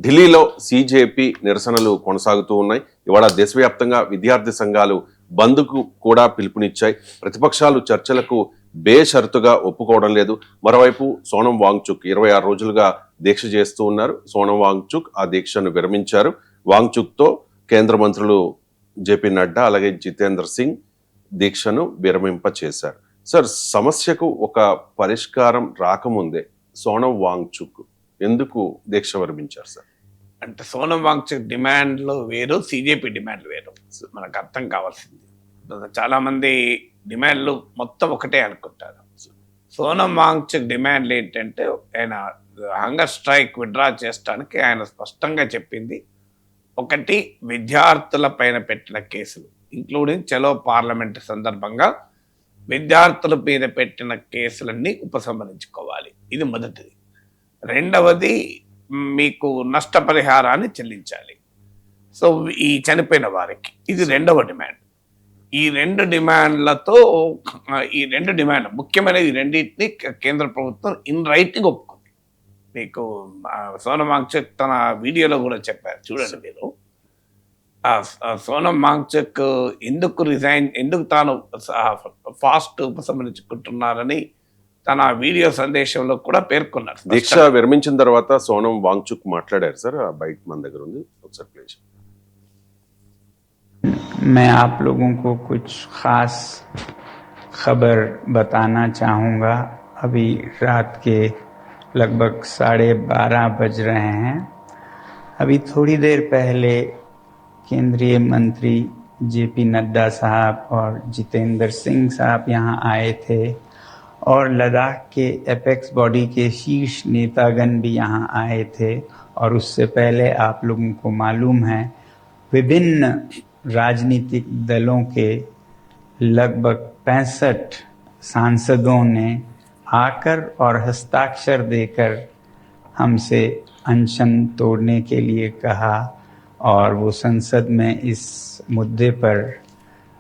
ఢిల్లీలో సీజేపీ నిరసనలు కొనసాగుతూ ఉన్నాయి. ఇవాళ దేశవ్యాప్తంగా విద్యార్థి సంఘాలు బంద్కు కూడా పిలుపునిచ్చాయి. ప్రతిపక్షాలు చర్చలకు బేషరతుగా ఒప్పుకోవడం లేదు. మరోవైపు సోనం వాంగ్చుక్ 26 రోజులుగా దీక్ష చేస్తూ ఉన్నారు. సోనం వాంగ్చుక్ ఆ దీక్షను విరమించారు. వాంగ్చుక్తో కేంద్ర మంత్రులు జేపీ నడ్డా అలాగే జితేంద్ర సింగ్ దీక్షను విరమింప చేశారు. సార్, సమస్యకు ఒక పరిష్కారం రాకముందే సోనం వాంగ్చుక్ ఎందుకు దీక్ష విరమించారు సార్? అంటే సోనం వాంగ్చుక్ డిమాండ్లు వేరు, సీజేపీ డిమాండ్లు వేరు. మనకు అర్థం కావాల్సింది, చాలా మంది డిమాండ్లు మొత్తం ఒకటే అనుకుంటారు. సోనం వాంగ్చుక్ డిమాండ్లు ఏంటంటే, ఆయన హంగర్ స్ట్రైక్ విత్డ్రా చేయడానికి ఆయన స్పష్టంగా చెప్పింది ఒకటి, విద్యార్థుల పైన పెట్టిన కేసులు ఇంక్లూడింగ్ చలో పార్లమెంట్ సందర్భంగా విద్యార్థుల మీద పెట్టిన కేసులన్నీ ఉపసంహరించుకోవాలి, ఇది మొదటిది. రెండవది, మీకు నష్టపరిహారాన్ని చెల్లించాలి, సో ఈ చనిపోయిన వారికి, ఇది రెండవ డిమాండ్. ఈ రెండు డిమాండ్లతో ముఖ్యమైనది, ఈ రెండింటిని కేంద్ర ప్రభుత్వం ఇన్ రైటింగ్ ఒప్పుకుంది. మీకు సోనం వాంగ్చుక్ తన వీడియోలో కూడా చెప్పారు, చూడండి మీరు. సోనం వాంగ్చుక్ ఎందుకు తాను ఫాస్ట్ ఉపసంహరించుకుంటున్నారని తన వీడియో సందేశంలో కూడా పేర్కొన్నారు. దీక్ష విరమించిన తర్వాత సోనం వాంగ్చుక్ మాట్లాడారు సార్, బయట మన దగ్గర ఉంది, ఒకసారి ప్లీజ్. मैं आप लोगों को कुछ खास खबर बताना चाहूँगा। अभी रात के लगभग 12:30 बज रहे हैं। अभी थोड़ी देर पहले केंद्रीय मंत्री जेपी नड्डा साहब और जितेंद्र सिंह साहब यहाँ आए थे और लद्दाख के एपेक्स बॉडी के शीर्ष नेतागण भी यहाँ आए थे। और उससे पहले आप लोगों को मालूम है, विभिन्न राजनीतिक दलों के लगभग 65 सांसदों ने आकर और हस्ताक्षर देकर हमसे अनशन तोड़ने के लिए कहा। और वो संसद में इस मुद्दे पर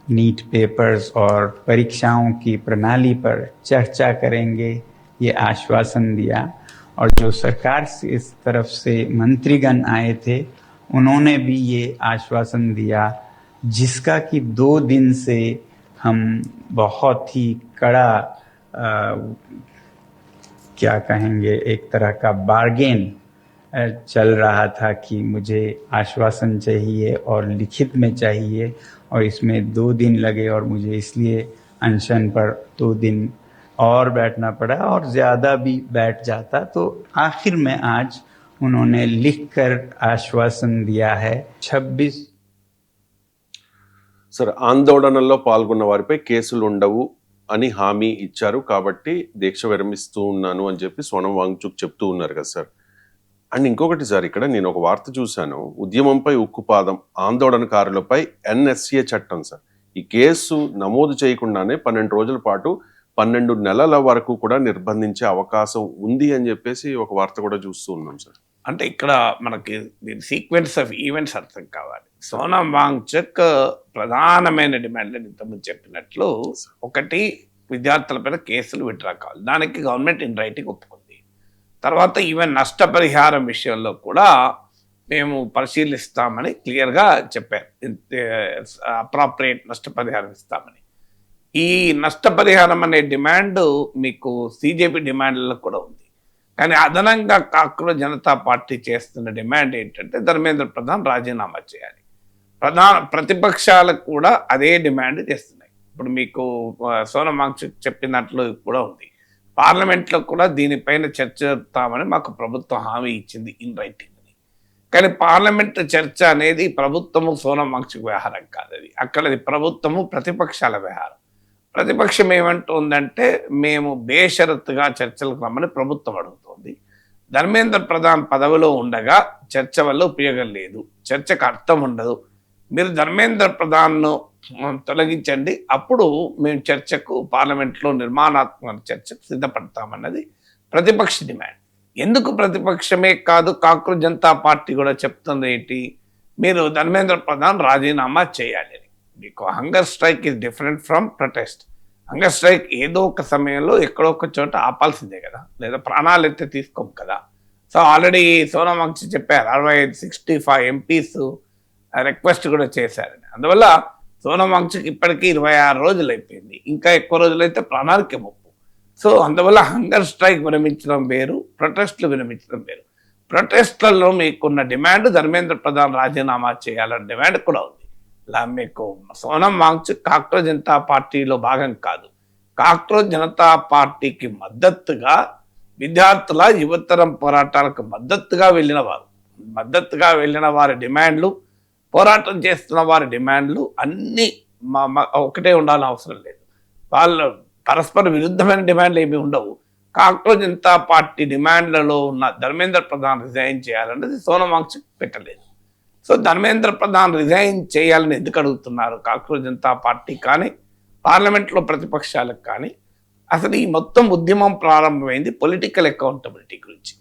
नीट पेपर्स और परीक्षाओं की प्रणाली पर चर्चा करेंगे, ये आश्वासन दिया। और जो सरकार से इस तरफ से मंत्रीगण आए थे, उन्होंने भी ये आश्वासन दिया, जिसका कि 2 दिन से हम बहुत ही कड़ा क्या कहेंगे, एक तरह का बार्गेन चल रहा था कि मुझे आश्वासन चाहिए और लिखित में चाहिए, और इसमें 2 दिन लगे और मुझे इसलिए अनशन पर 2 दिन और बैठना पड़ा, और ज़्यादा भी बैठ जाता तो आखिर में आज उन्होंने लिखकर आश्वासन दिया है 26। సార్, ఆందోళనల్లో పాల్గొన్న వారిపై కేసులు ఉండవు అని హామీ ఇచ్చారు, కాబట్టి దీక్ష విరమిస్తూ ఉన్నాను అని చెప్పి సోనం వాంగ్చుక్ చెప్తూ ఉన్నారు కదా సార్. అండ్ ఇంకొకటి సార్, ఇక్కడ నేను ఒక వార్త చూశాను, ఉద్యమంపై ఉక్కుపాదం, ఆందోళనకారులపై ఎన్ఎస్ఏ చట్టం సార్. ఈ కేసు నమోదు చేయకుండానే 12 రోజుల పాటు 12 నెలల వరకు కూడా నిర్బంధించే అవకాశం ఉంది అని చెప్పేసి ఒక వార్త కూడా చూస్తూ ఉన్నాం సార్. అంటే ఇక్కడ మనకి దీని సీక్వెన్స్ ఆఫ్ ఈవెంట్స్ అర్థం కావాలి. సోనం వాంగ్చుక్ ప్రధానమైన డిమాండ్లు ఇంతకుముందు చెప్పినట్లు, ఒకటి, విద్యార్థులపైన కేసులు విత్డ్రా కావాలి, దానికి గవర్నమెంట్ ఇన్ రైటింగ్ ఒప్పుకుంది. తర్వాత ఈవెన్ నష్టపరిహారం విషయంలో కూడా మేము పరిశీలిస్తామని క్లియర్గా చెప్పారు, అప్రాప్రియేట్ నష్టపరిహారం ఇస్తామని. ఈ నష్టపరిహారం అనే డిమాండ్ మీకు సీజేపీ డిమాండ్లలో కూడా ఉంది. కానీ అదనంగా కాక్రోచ్ జనతా పార్టీ చేస్తున్న డిమాండ్ ఏంటంటే, ధర్మేంద్ర ప్రధాన్ రాజీనామా చేయాలి. ప్రతిపక్షాలకు కూడా అదే డిమాండ్ చేస్తున్నాయి. ఇప్పుడు మీకు సోనం వాంగ్చుక్ చెప్పినట్లు కూడా ఉంది, పార్లమెంట్లో కూడా దీనిపైన చర్చ జరుపుతామని మాకు ప్రభుత్వం హామీ ఇచ్చింది ఇన్ రైటింగ్ అని. కానీ పార్లమెంట్ చర్చ అనేది ప్రభుత్వము సోనం వాంగ్చుక్ వ్యవహారం కాదు, అది అక్కడది ప్రభుత్వము ప్రతిపక్షాల వ్యవహారం. ప్రతిపక్షం ఏమంటుందంటే, మేము బేషరతుగా చర్చలకు రమ్మని ప్రభుత్వం అడుగుతోంది. ధర్మేంద్ర ప్రధాన్ పదవిలో ఉండగా చర్చ వల్ల ఉపయోగం లేదు, చర్చకు అర్థం ఉండదు, మీరు ధర్మేంద్ర ప్రధాన్ను తొలగించండి, అప్పుడు మేము చర్చకు పార్లమెంట్లో నిర్మాణాత్మక చర్చకు సిద్ధపడతామన్నది ప్రతిపక్ష డిమాండ్. ఎందుకు ప్రతిపక్షమే కాదు, కాక్రోచ్ జనతా పార్టీ కూడా చెప్తుంది ఏంటి, మీరు ధర్మేంద్ర ప్రధాన్ రాజీనామా చేయాలి అని. మీకు hunger strike is different from protest. Hunger strike ఏదో ఒక సమయంలో ఎక్కడో ఒక చోట ఆపాల్సిందే కదా, లేదా ప్రాణాలు ఎత్తే తీసుకోం కదా. సో ఆల్రెడీ సోనమాంగ్ చెప్పారు 65 ఎంపీస్ రిక్వెస్ట్ కూడా చేశారని. అందువల్ల సోనమాంగ్ ఇప్పటికీ 26 రోజులు అయిపోయింది, ఇంకా ఎక్కువ రోజులైతే ప్రణాళిక ముప్పు. సో అందువల్ల హంగర్ స్ట్రైక్ విరమించడం వేరు, ప్రొటెస్ట్లు విరమించడం వేరు. ప్రొటెస్ట్లలో మీకున్న డిమాండ్ ధర్మేంద్ర ప్రధాన్ రాజీనామా చేయాలన్న డిమాండ్ కూడా ఉంది. ఇలా మీకు సోనమాంగ్ కాక్రోచ్ జనతా పార్టీలో భాగం కాదు. కాక్రోచ్ జనతా పార్టీకి మద్దతుగా విద్యార్థుల యువతరం పోరాటాలకు మద్దతుగా వెళ్ళిన వారి డిమాండ్లు, పోరాటం చేస్తున్న వారి డిమాండ్లు అన్నీ ఒకటే ఉండాలని అవసరం లేదు. వాళ్ళు పరస్పర విరుద్ధమైన డిమాండ్లు ఏమీ ఉండవు. కాక్రోచ్ జనతా పార్టీ డిమాండ్లలో ఉన్న ధర్మేంద్ర ప్రధాన్ రిజైన్ చేయాలన్నది సోనమాంగ్ పెట్టలేదు. సో ధర్మేంద్ర ప్రధాన్ రిజైన్ చేయాలని ఎందుకు అడుగుతున్నారు కాక్రోచ్ జనతా పార్టీ కానీ పార్లమెంట్లో ప్రతిపక్షాలకు కానీ? అసలు ఈ మొత్తం ఉద్యమం ప్రారంభమైంది పొలిటికల్ అకౌంటబిలిటీ గురించి.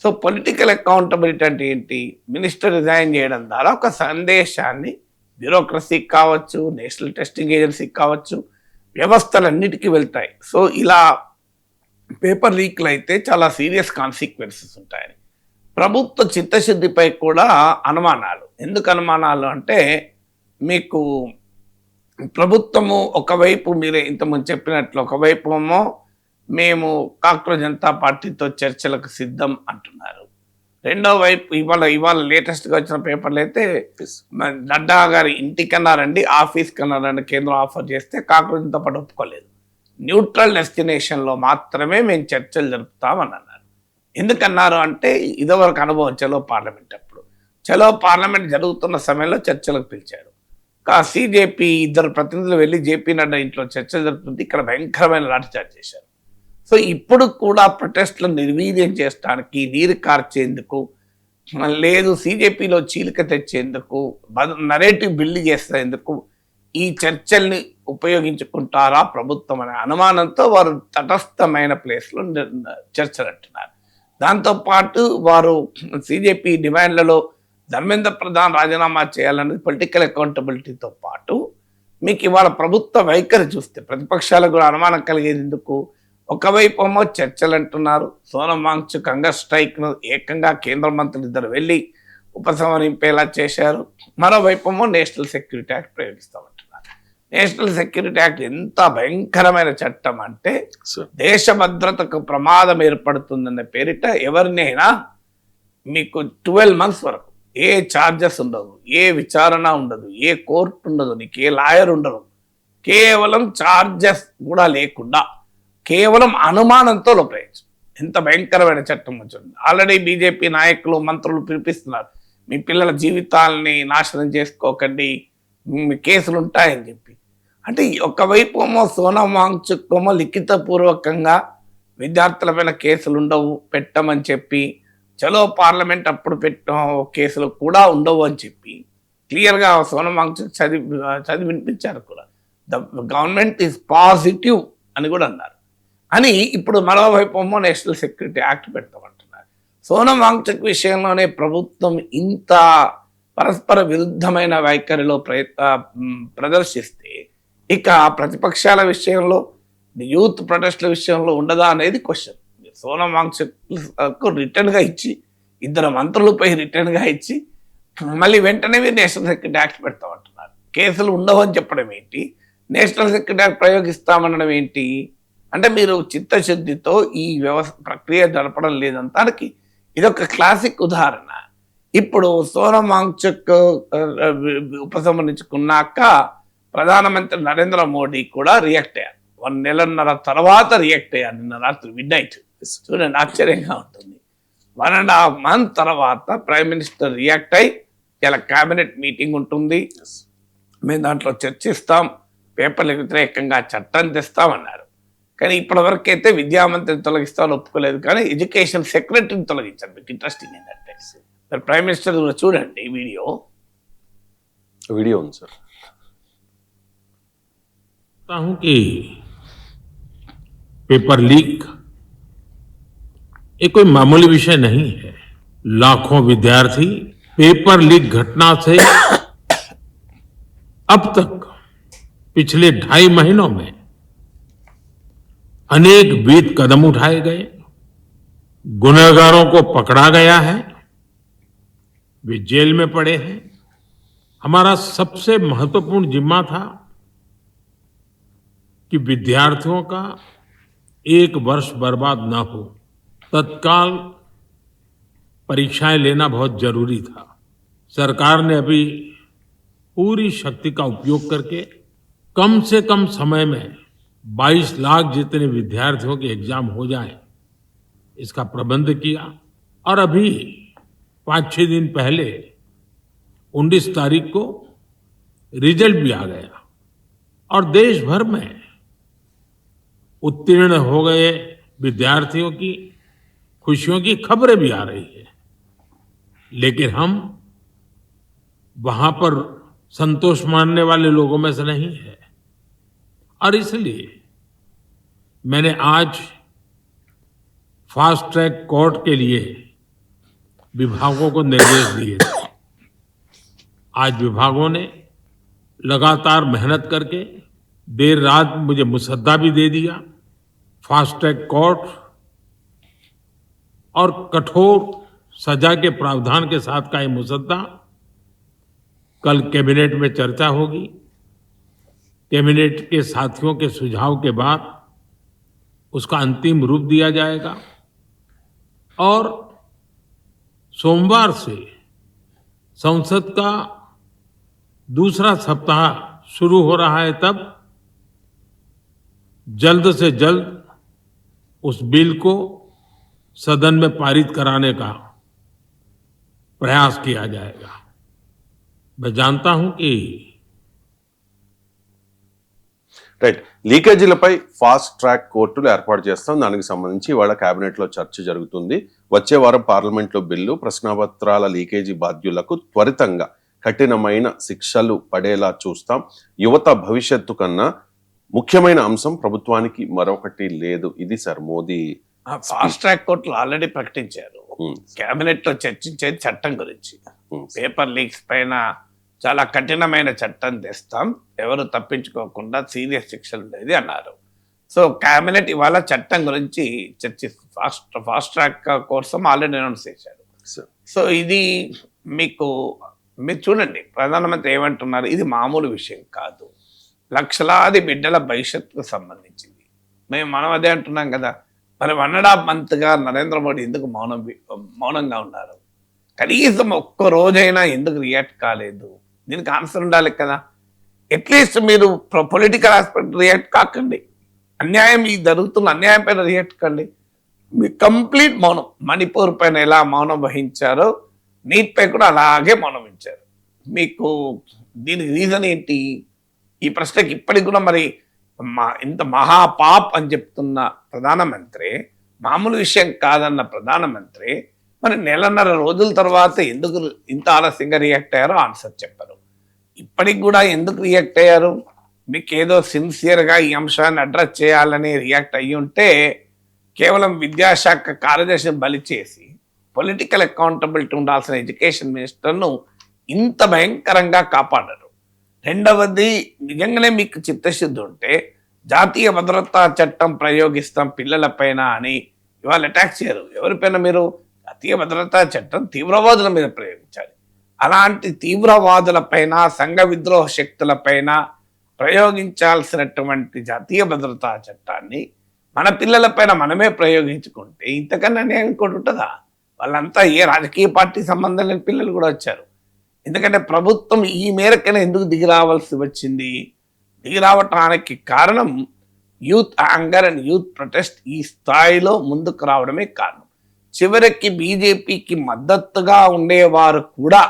సో పొలిటికల్ అకౌంటబిలిటీ అంటే ఏంటి? మినిస్టర్ రిజైన్ చేయడం ద్వారా ఒక సందేశాన్ని బ్యూరోక్రసీకి కావచ్చు, నేషనల్ టెస్టింగ్ ఏజెన్సీకి కావచ్చు, వ్యవస్థలన్నిటికీ వెళ్తాయి. సో ఇలా పేపర్ లీక్లు అయితే చాలా సీరియస్ కాన్సిక్వెన్సెస్ ఉంటాయని ప్రభుత్వ చిత్తశుద్ధిపై కూడా అనుమానాలు. ఎందుకు అనుమానాలు అంటే, మీకు ప్రభుత్వము ఒకవైపు మీరే ఇంతకుముందు చెప్పినట్లు, ఒకవైపు ఏమో మేము కాక్రోచ్ జనతా పార్టీతో చర్చలకు సిద్ధం అంటున్నారు, రెండో వైపు ఇవాళ లేటెస్ట్గా వచ్చిన పేపర్లు అయితే నడ్డా గారి ఇంటికన్నారండి, ఆఫీస్ కన్నారండి కేంద్రం ఆఫర్ చేస్తే కాక్రోచ్ జనతా పార్టీ ఒప్పుకోలేదు. న్యూట్రల్ డెస్టినేషన్లో మాత్రమే మేము చర్చలు జరుపుతామని అన్నారు. ఎందుకన్నారు అంటే, ఇదివరకు అనుభవం చలో పార్లమెంట్ అప్పుడు, చలో పార్లమెంట్ జరుగుతున్న సమయంలో చర్చలకు పిలిచారు. సిజేపీ 2 ప్రతినిధులు వెళ్ళి జేపీ నడ్డా ఇంట్లో చర్చలు జరుపుతుంది, ఇక్కడ భయంకరమైన లాఠీచార్జ్ చేశారు. సో ఇప్పుడు కూడా ప్రొటెస్ట్లను నిర్వీర్యం చేయడానికి, నీరు కార్చేందుకు, లేదు సిజేపీలో చీలిక తెచ్చేందుకు, నరేటివ్ బిల్డ్ చేసేందుకు ఈ చర్చల్ని ఉపయోగించుకుంటారా ప్రభుత్వం అనే అనుమానంతో వారు తటస్థమైన ప్లేస్లో చర్చలు అంటున్నారు. దాంతోపాటు వారు సిజేపీ డిమాండ్లలో ధర్మేంద్ర ప్రధాన్ రాజీనామా చేయాలనేది పొలిటికల్ అకౌంటబిలిటీతో పాటు మీకు ఇవాళ ప్రభుత్వ వైఖరి చూస్తే ప్రతిపక్షాలకు కూడా అనుమానం కలిగేది ఎందుకు? ఒకవైపు ఏమో చర్చలు అంటున్నారు, సోనమాంగ్ హంగర్ స్ట్రైక్ను ఏకంగా కేంద్ర మంత్రులు 2 వెళ్ళి ఉపసంహరింపేలా చేశారు. మరోవైపు ఏమో నేషనల్ సెక్యూరిటీ యాక్ట్ ప్రయోగిస్తామంటున్నారు. నేషనల్ సెక్యూరిటీ యాక్ట్ ఎంత భయంకరమైన చట్టం అంటే, దేశ భద్రతకు ప్రమాదం ఏర్పడుతుందన్న పేరిట ఎవరినైనా మీకు 12 months వరకు ఏ ఛార్జెస్ ఉండదు, ఏ విచారణ ఉండదు, ఏ కోర్టు ఉండదు, నీకు ఏ లాయర్ ఉండరు, కేవలం ఛార్జెస్ కూడా లేకుండా కేవలం అనుమానంతో లోపేయచ్చు. ఎంత భయంకరమైన చట్టం వచ్చింది. ఆల్రెడీ బీజేపీ నాయకులు, మంత్రులు పిలిపిస్తున్నారు, మీ పిల్లల జీవితాలని నాశనం చేసుకోకండి, కేసులు ఉంటాయని చెప్పి. అంటే ఒకవైపు ఏమో సోనమాంగ్ లిఖితపూర్వకంగా విద్యార్థులపైన కేసులు ఉండవు పెట్టమని చెప్పి, చలో పార్లమెంట్ అప్పుడు పెట్టిన కేసులు కూడా ఉండవు అని చెప్పి క్లియర్గా సోనమాంగ్ చదివి వినిపించారు కూడా. ద గవర్నమెంట్ ఈజ్ పాజిటివ్ అని కూడా అన్నారు. అని ఇప్పుడు మరోవైపు ఏమో నేషనల్ సెక్యూరిటీ యాక్ట్ పెడతామంటున్నారు. సోనమాంగ్ విషయంలోనే ప్రభుత్వం ఇంత పరస్పర విరుద్ధమైన వైఖరిలో ప్రదర్శిస్తే ఇక ప్రతిపక్షాల విషయంలో, యూత్ ప్రొటెస్ట్ల విషయంలో ఉండదా అనేది క్వశ్చన్. సోనమాంగ్ రిటర్న్గా ఇచ్చి, 2 మంత్రులపై రిటర్న్గా ఇచ్చి మళ్ళీ వెంటనే మీరు నేషనల్ సెక్యూరిటీ యాక్ట్ పెడతామంటున్నారు. కేసులు ఉండవని చెప్పడం ఏంటి, నేషనల్ సెక్యూరిటీ యాక్ట్ ప్రయోగిస్తామనడం ఏంటి? అంటే మీరు చిత్తశుద్ధితో ఈ ప్రక్రియ జరపడం లేదంటానికి ఇదొక క్లాసిక్ ఉదాహరణ. ఇప్పుడు సోనమాంగ్ ఉపసంహరించుకున్నాక ప్రధానమంత్రి నరేంద్ర మోడీ కూడా రియాక్ట్ అయ్యారు. 1 నెలన్నర తర్వాత రియాక్ట్ అయ్యారు. నిన్న రాత్రి మిడ్నైట్. చూడండి, ఆశ్చర్యంగా ఉంటుంది. 1.5 months తర్వాత ప్రైమ్ మినిస్టర్ రియాక్ట్ అయ్యి ఇలా కేబినెట్ మీటింగ్ ఉంటుంది, మేము దాంట్లో చర్చిస్తాం, పేపర్లకు వ్యతిరేకంగా చట్టం తెస్తామన్నారు. కానీ ఇప్పటివరకు అయితే విద్యామంత్రిని తొలగిస్తామని ఒప్పుకోలేదు, కానీ ఎడ్యుకేషన్ సెక్రటరీని తొలగించారు. మీకు ఇంట్రెస్టింగ్ ఏంటంటే, మరి ప్రైమ్ మినిస్టర్ కూడా చూడండి వీడియో ఉంది సార్. हूं कि पेपर लीक ये कोई मामूली विषय नहीं है. लाखों विद्यार्थी पेपर लीक घटना से अब तक पिछले 2.5 महीनों में अनेक विध कदम उठाए गए. गुनहगारों को पकड़ा गया है, वे जेल में पड़े हैं। हमारा सबसे महत्वपूर्ण जिम्मा था कि विद्यार्थियों का एक वर्ष बर्बाद न हो। तत्काल परीक्षाएं लेना बहुत जरूरी था। सरकार ने अभी पूरी शक्ति का उपयोग करके कम से कम समय में 22 लाख जितने विद्यार्थियों के एग्जाम हो जाए, इसका प्रबंध किया। और अभी 5-6 दिन पहले 19 तारीख को रिजल्ट भी आ गया और देश भर में उत्तीर्ण हो गए विद्यार्थियों की खुशियों की खबरें भी आ रही है। लेकिन हम वहां पर संतोष मानने वाले लोगों में से नहीं है, और इसलिए मैंने आज फास्ट ट्रैक कोर्ट के लिए विभागों को निर्देश दिए थे। आज विभागों ने लगातार मेहनत करके देर रात मुझे मुसद्दा भी दे दिया। फास्ट ट्रैक कोर्ट और कठोर सजा के प्रावधान के साथ का ये मुसद्दा कल कैबिनेट में चर्चा होगी। कैबिनेट के साथियों के सुझाव के बाद उसका अंतिम रूप दिया जाएगा और सोमवार से संसद का दूसरा सप्ताह शुरू हो रहा है। तब जल्द से जल्द उस बिल को सदन में पारित कराने का प्रयास किया जाएगा। मैं जानता हूं कि రైట్, లీకేజీలపై ఫాస్ట్ ట్రాక్ కోర్టులు ఏర్పాటు చేస్తాం. దానికి సంబంధించి ఇవాళ కేబినెట్ లో చర్చ జరుగుతుంది. వచ్చే వారం పార్లమెంట్ లో బిల్లు ప్రశ్నాపత్రాల లీకేజీ బాధ్యులకు త్వరితంగా కఠినమైన శిక్షలు పడేలా చూస్తాం. యువత భవిష్యత్తు కన్నా ముఖ్యమైన అంశం ప్రభుత్వానికి మరొకటి లేదు. ఇది సార్ మోదీ ఫాస్ట్ ట్రాక్ కోర్టులు ఆల్రెడీ ప్రకటించారు. కేబినెట్ లో చర్చించేది చట్టం గురించి. పేపర్ లీక్స్ పైన చాలా కఠినమైన చట్టం తెస్తాం, ఎవరు తప్పించుకోకుండా సీరియస్ శిక్షలు ఉండేది అన్నారు. సో కేబినెట్ ఇవాళ చట్టం గురించి చర్చిస్తుంది. ఫాస్ట్ ట్రాక్ కోసం ఆల్రెడీ అనౌన్స్ చేశారు. సో ఇది మీరు చూడండి, ప్రధానమంత్రి ఏమంటున్నారు, ఇది మామూలు విషయం కాదు, లక్షలాది బిడ్డల భవిష్యత్తుకు సంబంధించింది. మనం అదే అంటున్నాం కదా. మరి 1.5 మంత్గా నరేంద్ర మోడీ ఎందుకు మౌనంగా ఉన్నారు? కనీసం ఒక్క రోజైనా ఎందుకు రియాక్ట్ కాలేదు? దీనికి ఆన్సర్ ఉండాలి కదా. అట్లీస్ట్ మీరు పొలిటికల్ ఆస్పెక్ట్ రియాక్ట్ కాకండి, అన్యాయం ఈ జరుగుతున్న అన్యాయం పైన రియాక్ట్ కండి. మీ కంప్లీట్ మౌనం. మణిపూర్ పైన ఎలా మౌనం వహించారో నీట్ పై కూడా అలాగే మౌనం వహించారు. మీకు దీనికి రీజన్ ఏంటి? ఈ ప్రశ్నకి ఇప్పటికి కూడా మరి ఇంత మహాపాప్ అని చెప్తున్న ప్రధానమంత్రి, మామూలు విషయం కాదన్న ప్రధానమంత్రి మరి 1.5 రోజుల తర్వాత ఎందుకు ఇంత ఆలస్యంగా రియాక్ట్ అయ్యారో ఆన్సర్ చెప్పరు. ఇప్పటికి కూడా ఎందుకు రియాక్ట్ అయ్యారు? మీకు ఏదో సిన్సియర్గా ఈ అంశాన్ని అడ్రస్ చేయాలని రియాక్ట్ అయ్యి ఉంటే కేవలం విద్యాశాఖ కార్యదర్శిని బలి చేసి పొలిటికల్ అకౌంటబిలిటీ ఉండాల్సిన ఎడ్యుకేషన్ మినిస్టర్ను ఇంత భయంకరంగా కాపాడరు. రెండవది, నిజంగానే మీకు చిత్తశుద్ధి ఉంటే జాతీయ భద్రతా చట్టం ప్రయోగిస్తాం పిల్లల పైన అని ఇవాళ అటాక్ చేయరు. ఎవరిపైన? మీరు జాతీయ భద్రతా చట్టం తీవ్రవాదుల మీద ప్రయోగించాలి. అలాంటి తీవ్రవాదుల పైన, సంఘ విద్రోహ శక్తుల పైన ప్రయోగించాల్సినటువంటి జాతీయ భద్రతా చట్టాన్ని మన పిల్లల పైన మనమే ప్రయోగించుకుంటే ఇంతకన్నా అన్యాయం ఇంకోటి ఉంటుందా? వాళ్ళంతా ఏ రాజకీయ పార్టీ సంబంధం లేని పిల్లలు కూడా వచ్చారు. ఎందుకంటే ప్రభుత్వం ఈ మేరకైనా ఎందుకు దిగిరావాల్సి వచ్చింది? దిగిరావటానికి కారణం youth anger and youth protest ఈ స్థాయిలో ముందుకు రావడమే కారణం. చివరికి బీజేపీకి మద్దతుగా ఉండేవారు కూడా,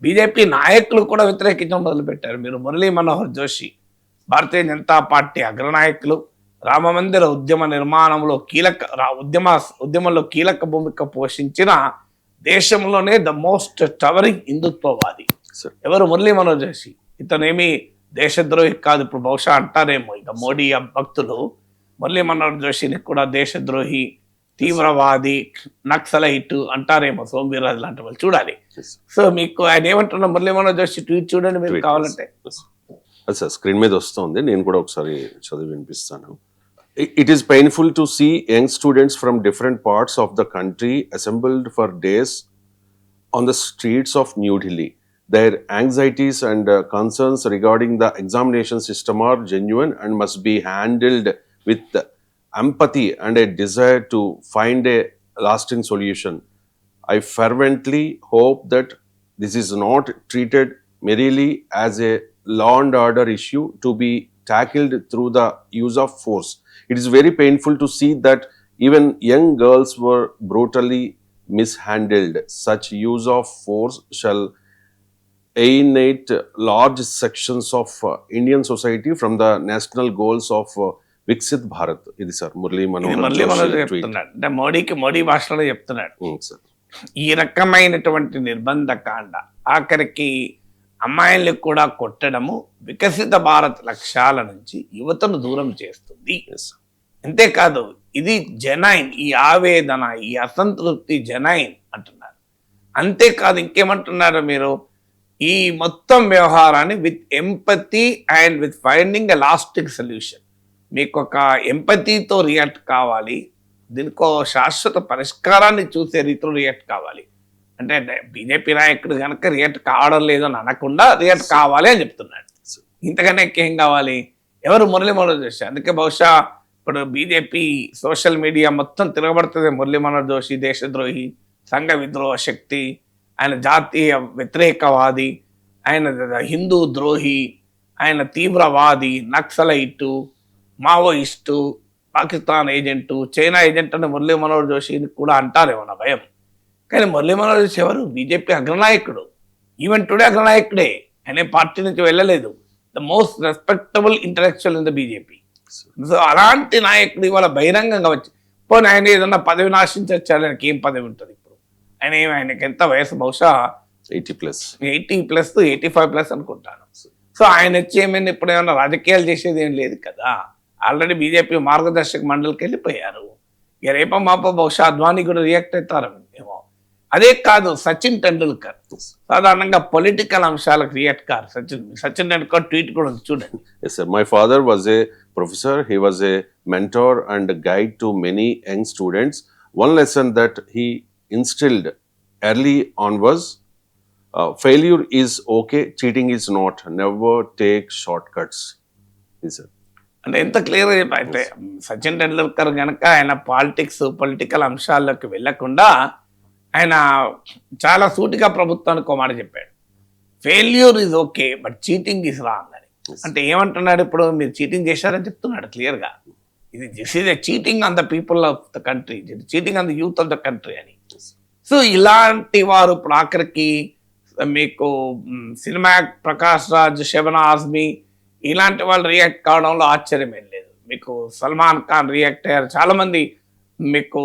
బీజేపీ నాయకులు కూడా వ్యతిరేకించడం మొదలుపెట్టారు. మీరు మురళీ మనోహర్ జోషి, భారతీయ జనతా పార్టీ అగ్రనాయకులు, రామమందిర ఉద్యమ నిర్మాణంలో ఉద్యమంలో కీలక భూమిక పోషించిన దేశంలోనే ద మోస్ట్ టవరింగ్ హిందుత్వవాది ఎవరు? మురళీ మనోహర్ జోషి. ఇతనేమి దేశద్రోహి కాదు. ఇప్పుడు బహుశా అంటారేమో ఇక మోడీ భక్తులు మురళీ మనోహర్ జోషిని కూడా దేశద్రోహి, తీవ్రవాది, నక్సలైట్ అంటారేమో, సోమవీర్రాజు లాంటి వాళ్ళు. చూడాలి. సో మీకు ఆయన ఏమంటున్నా మురళీ మనోహర్ జోషి ట్వీట్ చూడండి మీరు కావాలంటే. సార్ స్క్రీన్ మీద వస్తుంది, నేను కూడా ఒకసారి చదివి వినిపిస్తాను. It is painful to see young students from different parts of the country assembled for days on the streets of New Delhi. Their anxieties and concerns regarding the examination system are genuine and must be handled with empathy and a desire to find a lasting solution. I fervently hope that this is not treated merely as a law and order issue to be tackled through the use of force. It is very painful to see that even young girls were brutally mishandled. Such use of force shall alienate large sections of Indian society from the national goals of Viksit Bharat. ఇది sir Murali ఇది మనోహర్ మళ్ళీ మనం Joshi tweet. చెప్తున్నాడు, అంటే మోడీకి మోడీ భాషలో చెప్తున్నాడు. Sir ఈ రకమైనటువంటి నిర్బంధ కాండ ఆఖరికి అమ్మాయిల్ని కూడా కొట్టడము వికసిత భారత్ లక్ష్యాల నుంచి యువతను దూరం చేస్తుంది. అంతేకాదు ఇది జెనైన్, ఈ ఆవేదన, ఈ అసంతృప్తి జెనైన్ అంటున్నారు. అంతేకాదు ఇంకేమంటున్నారు మీరు, ఈ మొత్తం వ్యవహారాన్ని with empathy and with finding a lasting solution, మీకు ఒక ఎంపతితో రియాక్ట్ కావాలి, దీనికో శాశ్వత పరిష్కారాన్ని చూసే రీతిలో రియాక్ట్ కావాలి. అంటే బీజేపీ నాయకుడు కనుక రియాక్ట్ కావడం లేదని అనకుండా రియాక్ట్ కావాలి అని చెప్తున్నాడు. ఇంతకన్నా ఏం కావాలి? ఎవరు మురళీ మనోహర్ జోషి. అందుకే బహుశా ఇప్పుడు బీజేపీ సోషల్ మీడియా మొత్తం తిరగబడుతుంది, మురళీ మనోహర్ జోషి దేశద్రోహి, సంఘ విద్రోహ శక్తి, ఆయన జాతీయ వ్యతిరేకవాది, ఆయన హిందూ ద్రోహి, ఆయన తీవ్రవాది, Naxalite, Maoist, Pakistan agent, China agent అని మురళీ మనోహర్ జోషిని కూడా అంటారేమో నా భయం. కానీ మురళీ మనోహర్ జోషి ఎవరు? బీజేపీ అగ్రనాయకుడు, ఈవెన్ టుడే అగ్రనాయకుడే, ఆయన పార్టీ నుంచి వెళ్ళలేదు. The most respectable intellectual in the BJP. So అలాంటి నాయకుడు ఇవాళ బహిరంగంగా వచ్చి పోనీ ఆయన ఏదన్నా పదవి నాశించవచ్చు, ఆయనకి ఏం పదవి ఉంటుంది ఇప్పుడు? ఆయనకి ఎంత వయసు? బహుశా 80+. 80+, 85+ అనుకుంటాను. సో ఆయన వచ్చి ఏమైనా ఇప్పుడు ఏమైనా రాజకీయాలు చేసేది ఏం లేదు కదా. ఆల్రెడీ బీజేపీ మార్గదర్శక మండలికి వెళ్ళిపోయారు. ఇక రేపో మాపో బహుశా అద్వానీ కూడా రియాక్ట్ అవుతారు ఏమో. అదే కాదు, సచిన్ టెండూల్కర్ సాధారణంగా పొలిటికల్ అంశాలకు react car. Sachin Tendulkar tweet కూడా ఉంది చూడండి. Yes, sir. My father was a professor. He was a mentor and a guide to many young students. One lesson that he instilled early on was failure is okay, cheating is not. Never take shortcuts. Yes, sir. అంటే ఎంత క్లియర్గా చెప్పి అయితే సచిన్ టెండూల్కర్ కనుక ఆయన political అంశాల్లోకి వెళ్లకుండా ఆయన చాలా సూటిగా ప్రభుత్వానికి ఒక మాట చెప్పాడు, failure is okay but cheating is wrong అని. అంటే ఏమంటున్నాడు ఇప్పుడు? మీరు చీటింగ్ చేశారని చెప్తున్నాడు క్లియర్గా. This is a cheating on the people of the country, cheating on the youth of the country అని. సో ఇలాంటి వారు ఇప్పుడు ఆఖరికి మీకు సినిమా ప్రకాష్ రాజ్, శబనా ఆజ్మీ ఇలాంటి వాళ్ళు రియాక్ట్ కావడంలో ఆశ్చర్యం ఏం లేదు. మీకు సల్మాన్ ఖాన్ రియాక్ట్ అయ్యారు, చాలా మంది మీకు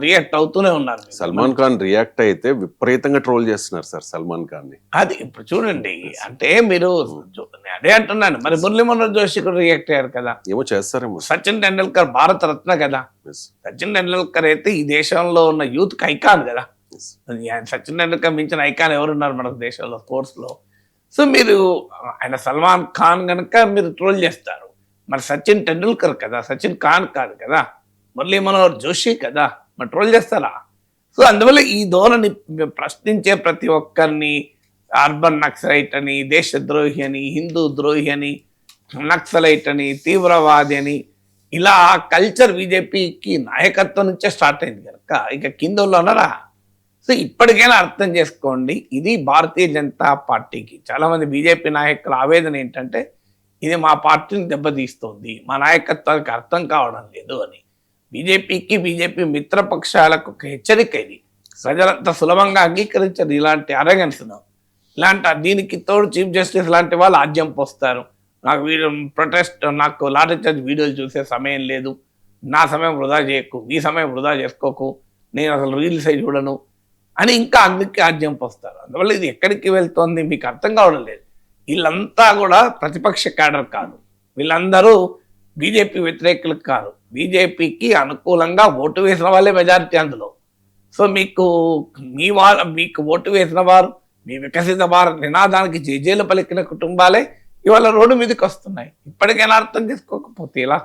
రియాక్ట్ అవుతూనే ఉన్నారు. సల్మాన్ ఖాన్ రియాక్ట్ అయితే విపరీతంగా ట్రోల్ చేస్తున్నారు సార్ సల్మాన్ ఖాన్ ని. అది ఇప్పుడు చూడండి, అంటే మీరు అదే అంటున్నాను. మరి మురళీ మనోహర్ జోషి కూడా రియాక్ట్ అయ్యారు కదా. ఏమో చేస్తారేమో. సచిన్ టెండూల్కర్ భారత రత్న కదా. సచిన్ టెండూల్కర్ అయితే ఈ దేశంలో ఉన్న యూత్ కి ఐకాన్ కదా. సచిన్ టెండూల్కర్ మించిన ఐకాన్ ఎవరున్నారు మనకు దేశంలో స్పోర్ట్స్ లో? సో మీరు ఆయన సల్మాన్ ఖాన్ కనుక మీరు ట్రోల్ చేస్తారు, మరి సచిన్ టెండూల్కర్ కదా, సచిన్ ఖాన్ కాదు కదా, మురళీ మనోహర్ జోషి కదా, మరి ట్రోల్ చేస్తారా? సో అందువల్ల ఈ ధోరణి ప్రశ్నించే ప్రతి ఒక్కరిని అర్బన్ నక్సలైట్ అని, దేశద్రోహి అని, హిందూ ద్రోహి అని, నక్సలైట్ అని, తీవ్రవాది అని, ఇలా కల్చర్ బీజేపీకి నాయకత్వం నుంచే స్టార్ట్ అయింది కనుక ఇక కింద ఉన్నారా? సో ఇప్పటికైనా అర్థం చేసుకోండి, ఇది భారతీయ జనతా పార్టీకి చాలా మంది బీజేపీ నాయకుల ఆవేదన ఏంటంటే ఇది మా పార్టీని దెబ్బతీస్తోంది, మా నాయకత్వానికి అర్థం కావడం లేదు అని. బీజేపీకి, బీజేపీ మిత్రపక్షాలకు ఒక హెచ్చరిక ఇది. ప్రజలంతా సులభంగా అంగీకరించారు ఇలాంటి అరగన్స్ను. ఇలాంటి దీనికి తోడు చీఫ్ జస్టిస్ లాంటి వాళ్ళు ఆజ్యం పోస్తారు. నాకు నాకు లాఠీ చార్జ్ వీడియోలు చూసే సమయం లేదు, నా సమయం వృధా చేయకు, నీ సమయం వృధా చేసుకోకు, నేను అసలు రీల్స్ అయి చూడను అని ఇంకా అగ్నికి ఆజ్యం పోస్తారు. అందువల్ల ఇది ఎక్కడికి వెళ్తోంది మీకు అర్థం కావడం లేదు. వీళ్ళంతా కూడా ప్రతిపక్ష క్యాడర్ కాదు, వీళ్ళందరూ బీజేపీ వ్యతిరేకులు కాదు, బీజేపీకి అనుకూలంగా ఓటు వేసిన వాళ్ళే మెజారిటీ అందులో. సో మీకు ఓటు వేసిన వారు, మీ వికసిత భారత్ నినాదానికి జేజేలు పలికిన కుటుంబాలే ఇవాళ రోడ్డు మీదకి వస్తున్నాయి. ఇప్పటికైనా అర్థం చేసుకోకపోతే ఇలా